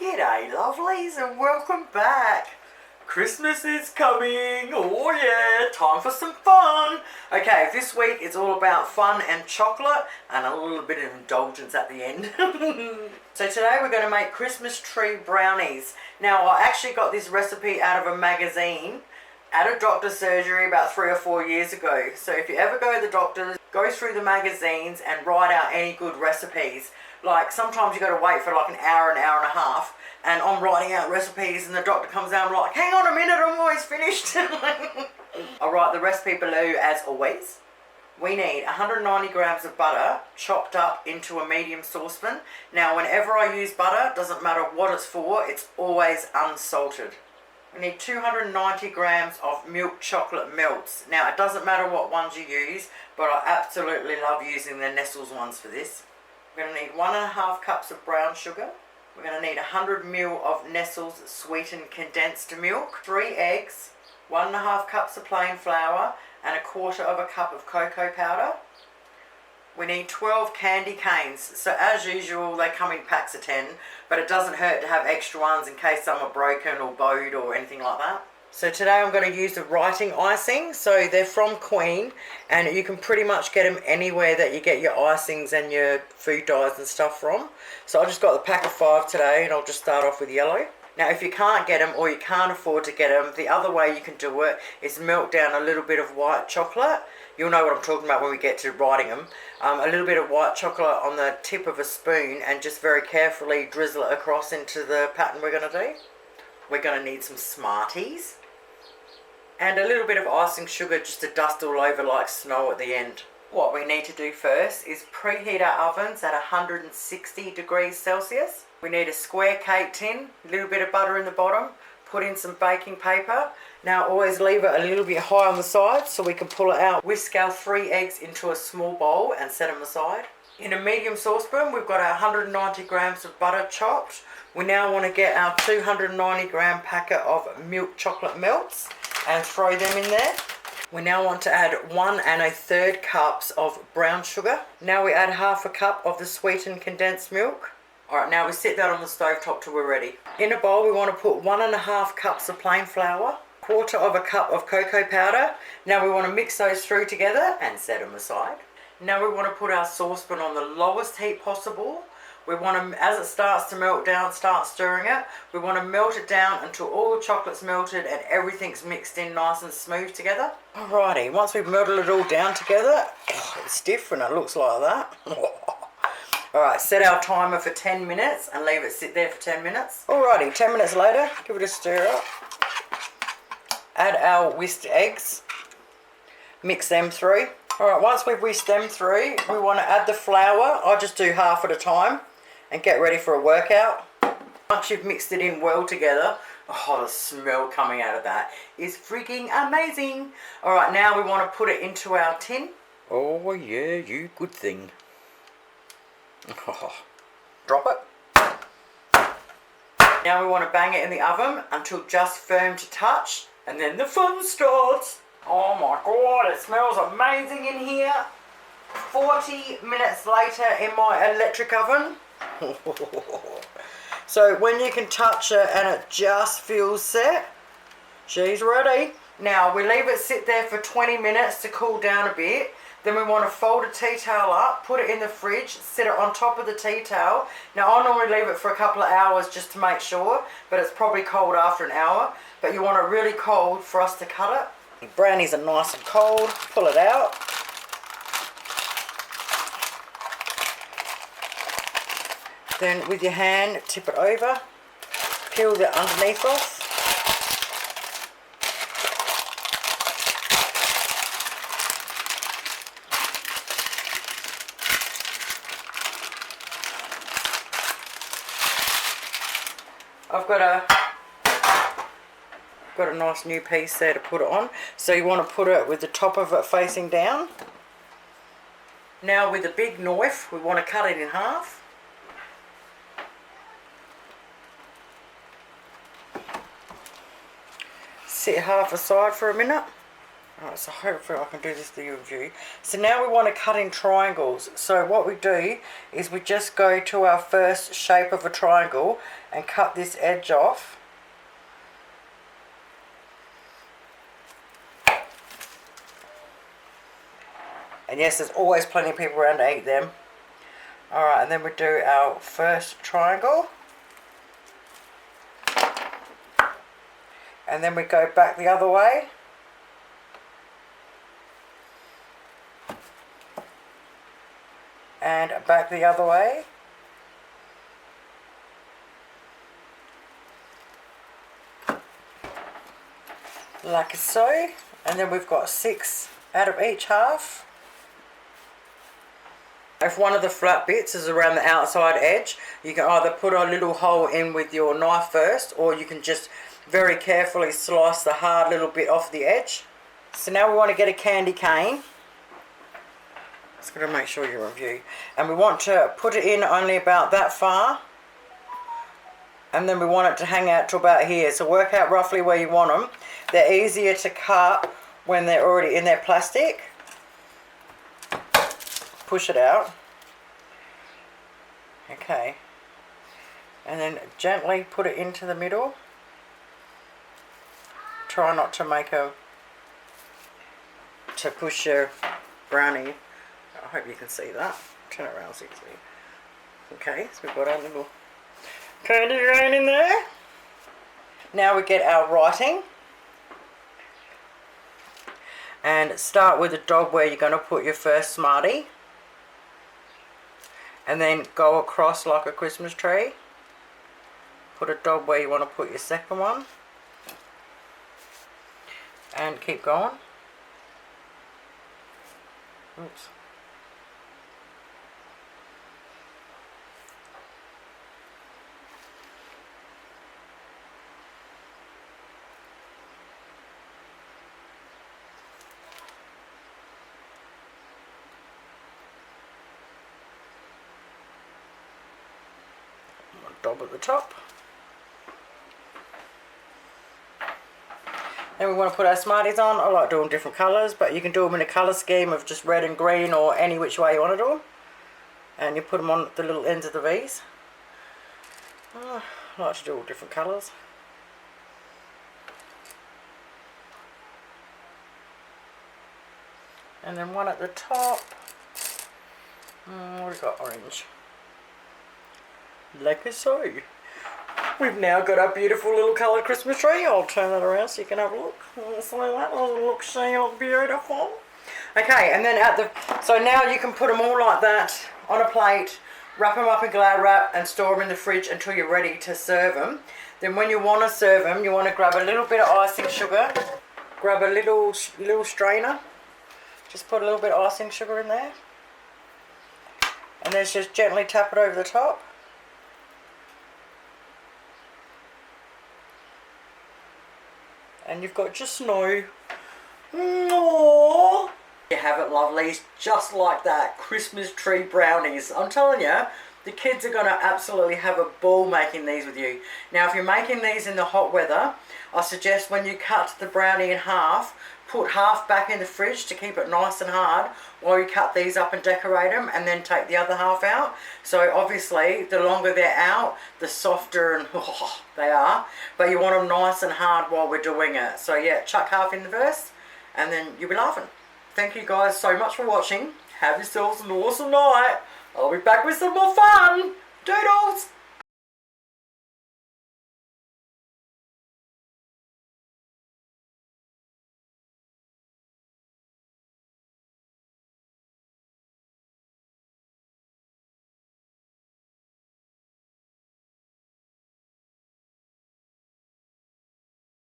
G'day lovelies and welcome back. Christmas is coming, oh yeah, time for some fun. Okay, this week it's all about fun and chocolate and a little bit of indulgence at the end. So today we're going to make Christmas tree brownies. Now I actually got this recipe out of a magazine at a doctor's surgery about 3 or 4 years ago. So if you ever go to the doctor's, go through the magazines and write out any good recipes. Like sometimes you got to wait for like an hour and a half, and I'm writing out recipes and the doctor comes out and I'm like, hang on a minute, I'm almost finished. I'll write the recipe below as always. We need 190 grams of butter chopped up into a medium saucepan. Now whenever I use butter, doesn't matter what it's for, it's always unsalted. We need 290 grams of milk chocolate melts. Now it doesn't matter what ones you use, but I absolutely love using the Nestle's ones for this. We're going to need 1.5 cups of brown sugar. We're going to need 100 ml of Nestle's sweetened condensed milk, 3 eggs, 1.5 cups of plain flour, and 1/4 cup of cocoa powder. We need 12 candy canes. So as usual, they come in packs of 10, but it doesn't hurt to have extra ones in case some are broken or bowed or anything like that. So today I'm going to use the writing icing. So they're from Queen, and you can pretty much get them anywhere that you get your icings and your food dyes and stuff from. So I just got the pack of 5 today, and I'll just start off with yellow. Now if you can't get them or you can't afford to get them, the other way you can do it is melt down a little bit of white chocolate. You'll know what I'm talking about when we get to writing them. A little bit of white chocolate on the tip of a spoon and just very carefully drizzle it across into the pattern we're going to do. We're going to need some Smarties and a little bit of icing sugar just to dust all over like snow at the end. What we need to do first is preheat our ovens at 160 degrees Celsius. We need a square cake tin, a little bit of butter in the bottom, put in some baking paper. Now always leave it a little bit high on the side so we can pull it out. Whisk our 3 eggs into a small bowl and set them aside. In a medium saucepan we've got our 190 grams of butter chopped. We now want to get our 290 gram packet of milk chocolate melts and throw them in there. We now want to add 1 1/3 cups of brown sugar. Now we add 1/2 cup of the sweetened condensed milk. Alright, now we set that on the stove top till we're ready. In a bowl we want to put 1.5 cups of plain flour, 1/4 cup of cocoa powder. Now we want to mix those through together and set them aside. Now we want to put our saucepan on the lowest heat possible. We want to, as it starts to melt down, start stirring it. We want to melt it down until all the chocolate's melted and everything's mixed in nice and smooth together. Alrighty, once we've melted it all down together, it's different, it looks like that. Alright, set our timer for 10 minutes and leave it sit there for 10 minutes. Alrighty, 10 minutes later, give it a stir up. Add our whisked eggs. Mix them through. Alright, once we've whisked them through, we want to add the flour. I just do half at a time and get ready for a workout. Once you've mixed it in well together, oh, the smell coming out of that is freaking amazing. Alright, now we want to put it into our tin. Oh yeah, you good thing. Oh, drop it. Now we want to bang it in the oven until just firm to touch, and then the fun starts. Oh my god, it smells amazing in here. 40 minutes later in my electric oven. So when you can touch it and it just feels set, she's ready. Now we leave it sit there for 20 minutes to cool down a bit. Then we want to fold a tea towel up, put it in the fridge, sit it on top of the tea towel. Now I normally leave it for a couple of hours just to make sure, but it's probably cold after an hour. But you want it really cold for us to cut it. The brownies are nice and cold, pull it out. Then with your hand, tip it over, peel the underneath off. I've got a nice new piece there to put it on. So you want to put it with the top of it facing down. Now with a big knife, we want to cut it in half. Sit half aside for a minute. Alright, so hopefully I can do this with you. So now we want to cut in triangles. So what we do is we just go to our first shape of a triangle and cut this edge off. And yes, there's always plenty of people around to eat them. Alright, and then we do our first triangle. And then we go back the other way. And back the other way. Like so. And then we've got 6 out of each half. If one of the flat bits is around the outside edge, you can either put a little hole in with your knife first, or you can just very carefully slice the hard little bit off the edge. So now we want to get a candy cane. Just got to make sure you're in view. And we want to put it in only about that far. And then we want it to hang out to about here. So work out roughly where you want them. They're easier to cut when they're already in their plastic. Push it out. Okay. And then gently put it into the middle. Try not to make to push your brownie. I hope you can see that. Turn it around so you can see. Okay, so we've got our little candy cane in there. Now we get our writing. And start with the dog where you're going to put your first Smartie. And then go across like a Christmas tree. Put a dog where you want to put your second one. And keep going. Oops. Dog at the top. Then we want to put our Smarties on. I like doing different colours, but you can do them in a colour scheme of just red and green or any which way you want to do them. And you put them on the little ends of the V's. I like to do all different colours. And then one at the top. We've got orange. Like so. We've now got our beautiful little coloured Christmas tree. I'll turn that around so you can have a look. So that doesn't look so beautiful. Okay, and then so now you can put them all like that on a plate, wrap them up in Glad wrap and store them in the fridge until you're ready to serve them. Then when you want to serve them, you want to grab a little bit of icing sugar, grab a little strainer, just put a little bit of icing sugar in there, and then just gently tap it over the top. And you've got your snow. Aww. You have it, lovelies, just like that. Christmas tree brownies. I'm telling you, the kids are going to absolutely have a ball making these with you. Now, if you're making these in the hot weather, I suggest when you cut the brownie in half, put half back in the fridge to keep it nice and hard while you cut these up and decorate them, and then take the other half out. So obviously the longer they're out, the softer and they are, but you want them nice and hard while we're doing it. So yeah, chuck half in the first and then you'll be laughing. Thank you guys so much for watching. Have yourselves an awesome night. I'll be back with some more fun. Doodles!